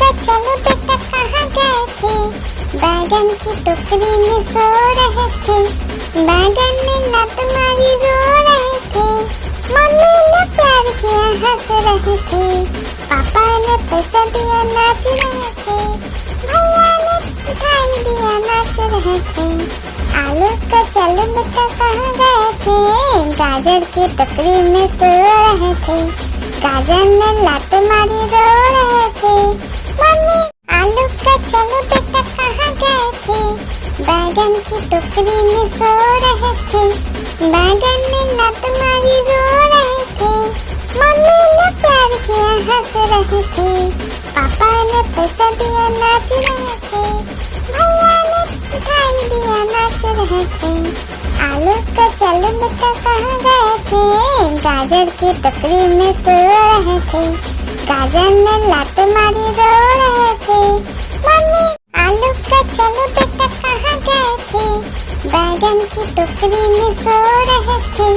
का चलो बेटा कहाँ गए थे? बैगन की टोकरी में सो रहे थे। बैगन ने लात मारी रो रहे थे। मम्मी ने प्यार किया हंस रहे थे। पापा ने पैसा दिया नाच रहे थे। भैया ने मिठाई दिया नाच रहे थे। आलू का चलो बेटा कहाँ गए थे? गाजर की टोकरी में सो रहे थे। गाजर ने लात मारी रो रहे थे। मम्मी आलू का चलो बेटा कहाँ गए थे? बैगन की टोकरी में सो रहे थे। बैगन ने लात मारी रो रहे थे। मम्मी ने प्यार किया हंस रहे थे। पापा ने पैसा दिया नाच रहे थे। भैया ने मिठाई दिया नाच रहे थे। आलू का चलो बेटा कहाँ गए थे? गाजर की टोकरी में सो रहे थे। गाजर ने लात मारी रो रहे थे। मम्मी आलू का चलो बेटा कहाँ गए थे? बैगन की टोकरी में सो रहे थे।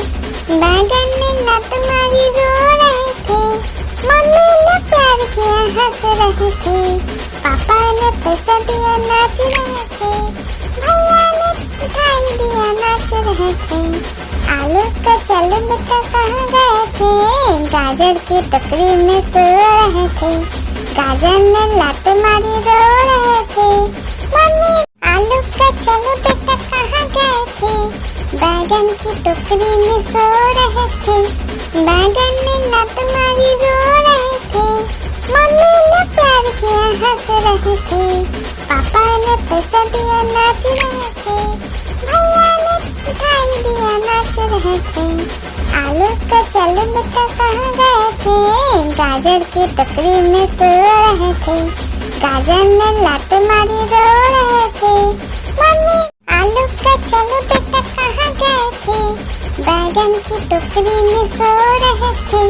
बैगन ने लात मारी रो रहे थे। मम्मी ने प्यार किया हंस रहे थे। पापा ने पैसा दिया नाच रहे थे। भैया ने मिठाई दिया नाच रहे थे। आलू का चलो बेटा कहाँ गए थे? गाजर की टोकरी में सो रहे थे। गाजर ने लात मारी रो रहे थे। मम्मी आलू का चलो बेटा कहाँ गए थे? बैगन की टोकरी में सो रहे थे। बैगन ने लात मारी रो रहे थे। मम्मी ने प्यार किया हंस रहे थे। पापा ने पैसा दिया नाच रहे थे। भैया ने मिठाई दिया नाच रहे थे। आलू का चलो बेटा कहाँ गए थे? गाजर की टोकरी में सो रहे थे। गाजर ने लात मारी रो रहे थे। मम्मी आलू का चलो बेटा कहाँ गए थे? बैगन की टोकरी में सो रहे थे।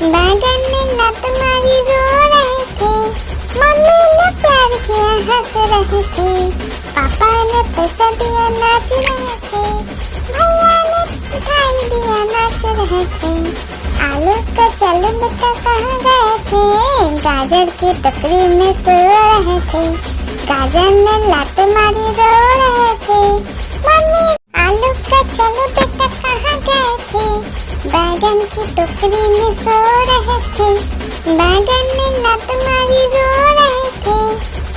बैगन ने लात मारी रो रहे थे। मम्मी ने प्यार किया हंस रहे थे। पापा ने पैसा दिया नाच रहे थे। भैया ने मिठाई दिया नाच रहे थे। आलू का चलो बेटा कहाँ गए थे? गाजर की टोकरी में सो रहे थे। गाजर ने लात मारी रो रहे थे। मम्मी आलू का चलो बेटा कहाँ गए थे? बैगन की टोकरी में सो रहे थे। बैगन ने लात मारी रो रहे थे।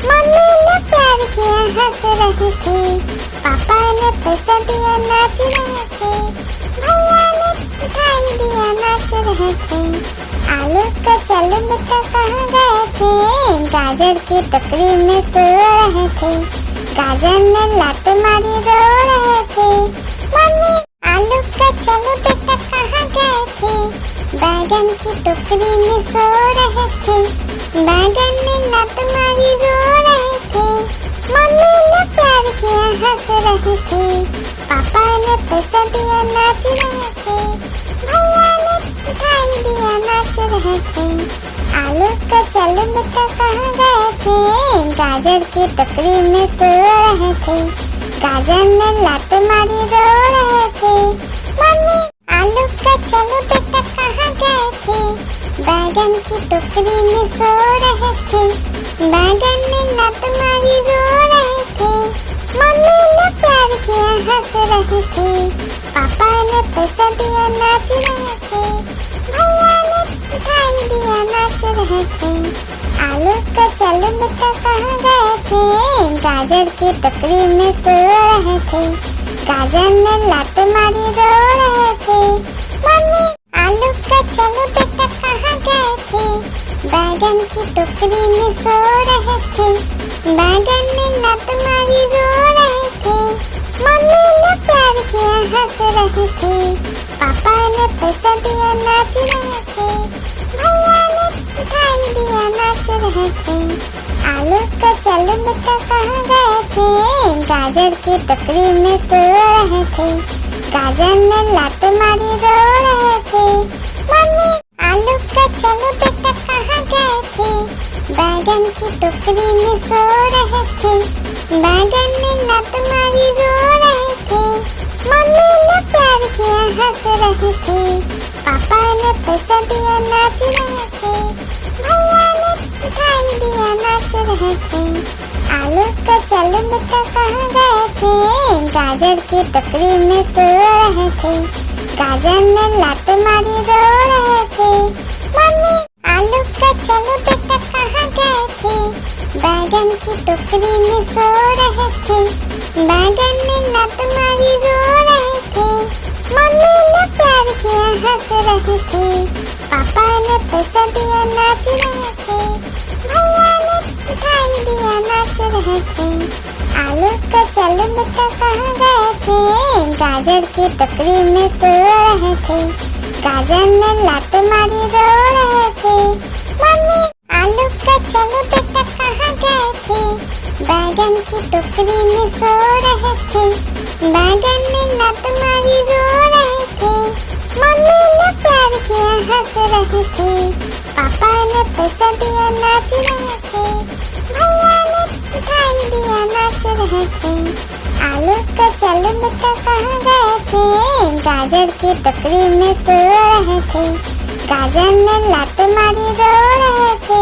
मम्मी ने प्यार किया हंस रहे थे। पापा ने पैसा दिया नाच रहे थे। भैया ने मिठाई दिया नाच रहे थे। आलू का चलो बेटा कहाँ गए थे? गाजर की टोकरी में सो रहे थे। गाजर ने लात मारी रो रहे थे। मम्मी आलू का चलो बेटा कहाँ गए थे? बैगन की टोकरी में सो रहे थे। बैगन ने लात मारी रो रहे थे। मम्मी ने प्यार किया हंस रहे थे। पापा ने पैसा दिया नाच रहे थे। भैया ने मिठाई दिया नाच रहे थे। आलू का चलो बेटा कहाँ गए थे? गाजर की टोकरी में सो रहे थे। गाजर ने लात मारी रो रहे थे। मम्मी आलू का चलो बेटा कहाँ गए थे? बैगन की टोकरी में सो रहे थे। बैगन ने लात मारी रो रहे थे। मम्मी ने प्यार किया हंस रहे थे। पापा ने पैसा दिया नाच रहे थे। भैया ने मिठाई दिया नाच रहे थे। आलू का चलो बेटा कहाँ गए थे? गाजर की टोकरी में सो रहे थे। गाजर ने लात मारी रो रहे थे। मम्मी आलू का चलो बेटा कहाँ गए थे? बैगन की टोकरी में सो रहे थे। बैगन ने लात मारी रो रहे थे। मम्मी ने प्यार किया हंस रहे थे। पापा ने पैसा दिया नाच रहे थे। भैया ने मिठाई दिया नाच रहे थे। आलू का चलो बेटा कहाँ गए थे? गाजर की टोकरी में सो रहे थे। गाजर ने लात मारी रो रहे थे। मम्मी आलू का चलो बेटा कहाँ गए थे? बैगन की टोकरी में सो रहे थे। बैगन ने लात मारी रो रहे थे। मम्मी ने प्यार किया हंस रहे थे। पापा ने पैसा दिया नाच रहे थे। भैया ने मिठाई दिया नाच रहे थे। आलू का चल बेटा कहाँ गए थे, गाजर की टोकरी में सो रहे थे। गाजर ने लात मारी रो रहे थे। मम्मी आलू का चल बेटा कहाँ गए थे, बैगन की टोकरी में सो रहे थे। बैगन ने लात मारी रो रहे थे। मम्मी ने प्यार किया हंस रहे थे। पापा ने पैसा दिया नाच रहे थे। भैया ने मिठाई दिया नाच रहे थे। आलू का चल बेटा कहाँ गए थे, गाजर की टोकरी में सो रहे थे। गाजर ने लात मारी रो रहे थे। मम्मी आलू का चल बेटा कहाँ गए थे, बैगन की टोकरी में सो रहे थे। बैगन ने लात मारी रो रहे थे। मम्मी ने प्यार किया हंस रहे थे। पापा ने पैसा दिया नाच रहे थे। भैया ने मिठाई दिया नाच रहे थे। आलू का चल बेटा कहाँ गए थे, गाजर की टोकरी में सो रहे थे। गाजर ने लात मारी रो रहे थे।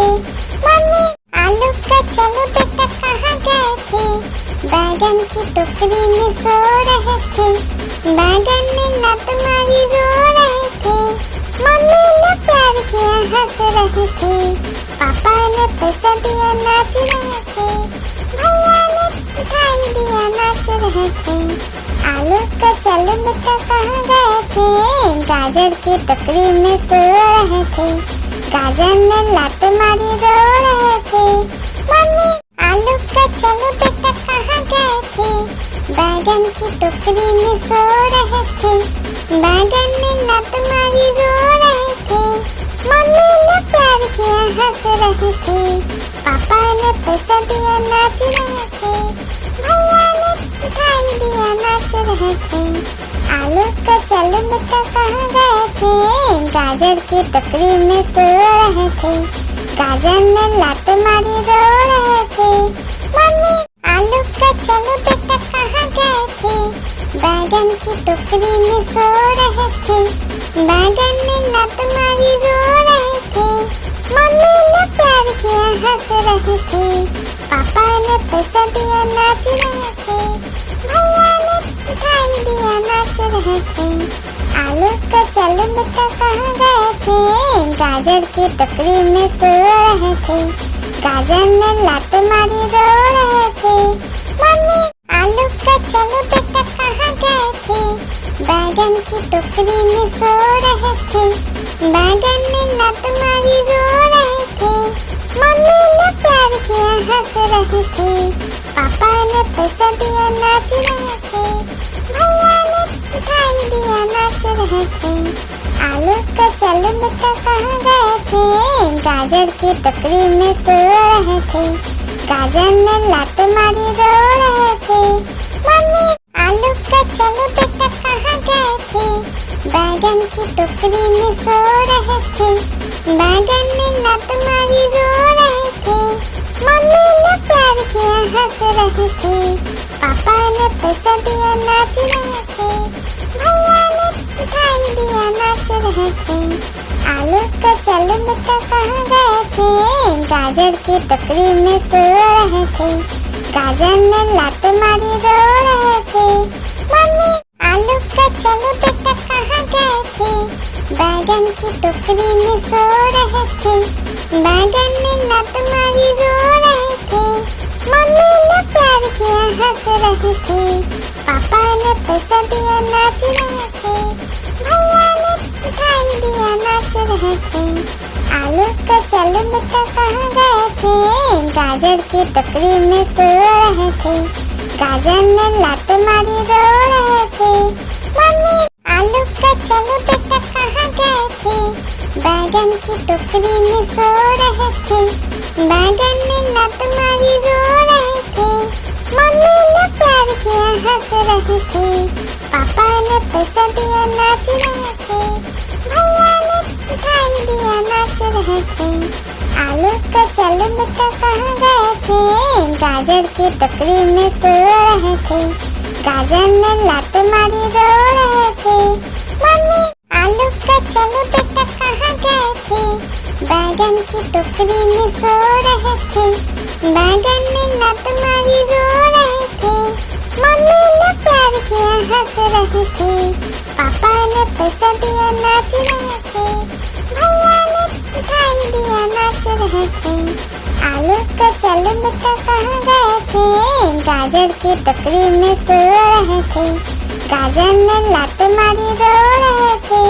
मम्मी आलू का चल बेटा कहाँ गए थे, बैगन की टोकरी में सो रहे थे। बैगन ने लात मारी रो रहे थे। मम्मी ने प्यार किया हंस रहे थे। पापा ने पैसा दिया नाच रहे थे। भैया ने मिठाई दिया नाच रहे थे। आलू का चल बेटा कहाँ गए थे, गाजर की टोकरी में सो रहे थे। गाजर ने लात मारी रो रहे थे। मम्मी आलू का चल बेटा कहाँ गए थे, बैगन की टोकरी में सो रहे थे। बैगन ने लात मारी रो रहे थे। मम्मी ने प्यार किया हंस रहे थे। पापा ने पैसा दिया नाच रहे थे। भैया ने मिठाई दिया नाच रहे थे। आलू का चल बेटा कहाँ गए थे, गाजर की टोकरी में सो रहे थे। गाजर ने लात मारी रो रहे थे। मम्मी आलू का चल बेटा कहाँ गए थे, बैगन की टोकरी में सो रहे थे। बैगन ने लात मारी रो रहे थे। मम्मी ने प्यार किया हंस रहे थे। पापा ने पैसा दिया नाच रहे थे। भैया ने मिठाई दिया नाच रहे थे। आलू का चल बेटा कहाँ गए थे, गाजर की टोकरी में सो रहे थे। गाजर ने लात मारी रो रहे थे। मम्मी आलू का चल बेटा कहाँ गए थे, बैगन की टोकरी में सो रहे थे। बैगन ने लात मारी रो रहे थे। मम्मी ने प्यार किया हंस रहे थे। पापा ने पैसा दिया नाच रहे थे। भैया ने मिठाई दिया नाच रहे थे। आलू का चल बेटा कहाँ गए थे, गाजर की टोकरी में सो रहे थे। गाजर ने लात मारी रो रहे थे। मम्मी आलू का चल बेटा कहाँ गए थे, बैगन की टोकरी में सो रहे थे। बैगन ने लात मारी रो रहे थे। मम्मी ने प्यार किया हंस रहे थे। पापा ने पैसा दिया नाच रहे थे। भैया ने मिठाई दिया नाच रहे थे। आलू का चल बेटा कहाँ गए थे, गाजर की टोकरी में सो रहे थे। गाजर ने लात मारी रो रहे थे। मम्मी आलू का चल बेटा कहाँ गए थे, बैगन की टोकरी में सो रहे थे। बैगन ने लात मारी रो रहे थे। मम्मी ने प्यार किया हंस रहे थे। पापा ने पैसा दिया नाच रहे थे। भैया ने मिठाई दिया नाच रहे थे। आलू का चल बेटा कहाँ गए थे, गाजर की टोकरी में सो रहे थे। गाजर ने लात मारी रो रहे थे। मम्मी आलू का चल बेटा कहाँ गए थे, बैगन की टोकरी में सो रहे थे। बैगन ने लात मारी रो रहे थे। मम्मी ने प्यार किया हंस रहे थे। पापा ने पैसा दिया नाच रहे थे। भैया ने मिठाई दिया नाच रहे थे। आलू का चल बेटा कहाँ गए थे, गाजर की टोकरी में सो रहे थे। गाजर ने लात मारी रो रहे थे। मम्मी आलू का चल बेटा कहाँ गए थे, बैगन की टोकरी में सो रहे थे। बैगन ने लत मारी रो रहे थे, मम्मी ने प्यार किया हंस रहे थे, पापा ने पैसा दिया नाच रहे थे, भैया ने मिठाई दिया नाच रहे थे। आलू का चलो बेटा कहाँ गए थे, गाजर की टोकरी में सो रहे थे, गाजर ने लात मारी रो रहे थे,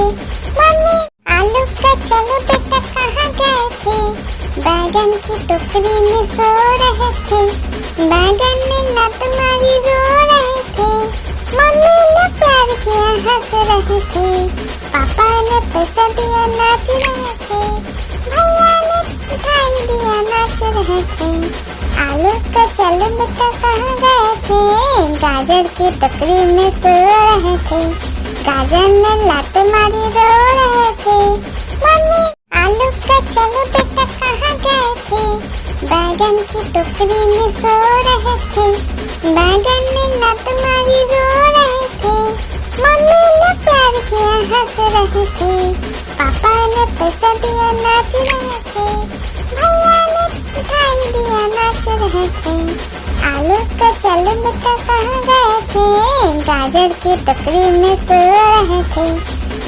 मम्मी आलू का चलो बेटा कहाँ गए थे, बैगन की टोकरी में सो रहे थे, बैगन ने लात मारी रो रहे थे, मम्मी ने प्यार किया हंस रहे थे, पापा ने पैसा दिया नाच रहे थे, भैया ने मिठाई दिया नाच रहे थे। आलू का चलो बेटा कहाँ गए थे, गाजर की टोकरी में सो रहे थे, गाजर ने लात मारी रो रहे थे, मम्मी आलू का चलो बेटा कहाँ गए थे, बैगन की टोकरी में सो रहे थे, बैगन ने लात मारी रो रहे थे, मम्मी ने प्यार किया हंस रहे थे, पापा ने पैसा दिया नाच रहे थे, भैया ने मिठाई दिया नाच रहे थे। आलू का चलो बेटा कहाँ गए थे, गाजर की टोकरी में सो रहे थे,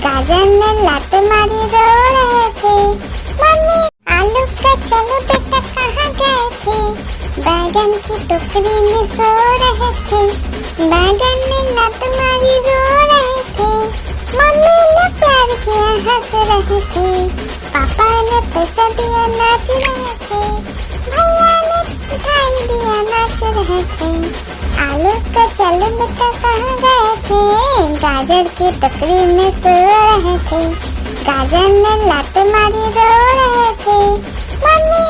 गाजर ने लात मारी रो रहे थे, मम्मी आलू का चलो बेटा कहाँ गए थे, बैगन की टोकरी में सो रहे थे, बैगन ने लात मारी रो रहे थे, मम्मी ने प्यार किया हंस रहे थे, पापा ने पैसा दिया नाच रहे थे, भैया ने मिठाई दिया नाच रहे थे। आलू का चलो बेटा कहाँ गए थे, गाजर की टोकरी में सो रहे थे, गाजर ने लात मारी रो रहे थे, मम्मी